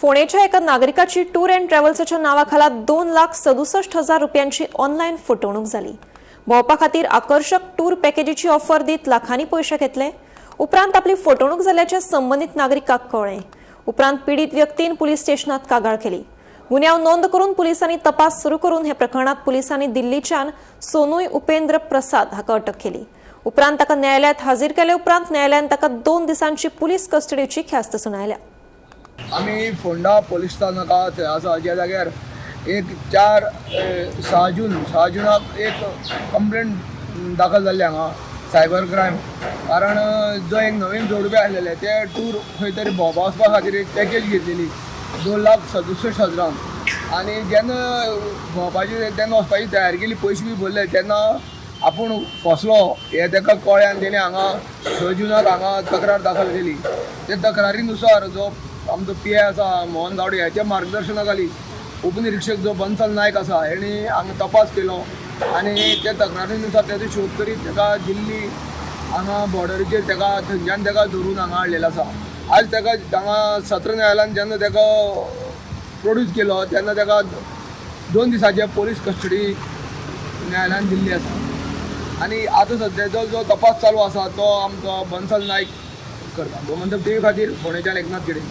फोणेच्या एका नागरिकाची tour and ट्रॅव्हल्सच्या नावाखाला 2,67,000 रुपयांची ऑनलाईन फसवणूक झाली। भोंवपा खातीर आकर्षक टूर पॅकेजीची ऑफर दीत लाखांनी पैसे घेतले। उपरांत आपली फसवणूक जाल्ल्याचे संबंधित नागरिकाक कळ्ळे। उपरांत पीडित व्यक्तीन पुलीस स्टेशनात कागाळ केली। गुन्यांव नोंद करून पुलिसांनी तपास सुरू करून हे प्रकरणात पुलिसांनी दिल्लीच्यान सोनूय उपेंद्र प्रसाद हाका अटक केली। उपरांत ताका न्यायालयात हाजीर केले। उपरांत न्यायालयान ताका 2 दिसांची पुलीस कस्टडीची ख्यास्त सुनायल्या। आम्ही फोंडा पोलीस स्थानकात आसा ज्या जाग्यार एक 6 जुनाक एक कंप्लेंट दाखल जाल्ली हांगा सायबर क्रायम। कारण जो एक नवीन जोडपे आसलेले ते टूर खंय तरी भोंवपा वचपा खातीर एक पॅकेज घेतलेली 2,67,000 आनी जेन्ना भोंवपाची तेन्ना वचपाची तयारी केली, पयशे बी भरले, तेन्ना आपूण फसलो हे ताका कळ्ळें आनी तेणें हांगा 6 जुनाक हांगा तक्रार दाखल केली। ते तक्रारीनुसार जो आमचो पी आसा मोहन गावडे ह्याच्या मार्गदर्शना खाली उपनिरीक्षक जो बंसल नायक आसा हेणी हांगा तपास केलो आनी त्या तक्रारीनुसार तेजो शोध करीत ताका दिल्ली हांगा बॉर्डरीचेर ताका थंयच्यान ताका धरून हांगा हाडलेलो आसा। आज ताका हांगा सत्र न्यायालयान जेन्ना ताका प्रोड्यूस केलो तेन्ना ताका 2 दिसांचे पोलीस कस्टडी न्यायालयान दिल्ली आसा। आनी आतां सद्याचो जो तपास चालू आसा तो आमचो बंसल नायक करता। गोमंतक टीव्ही खातीर फोंडेच्यान एकनाथ गिडे।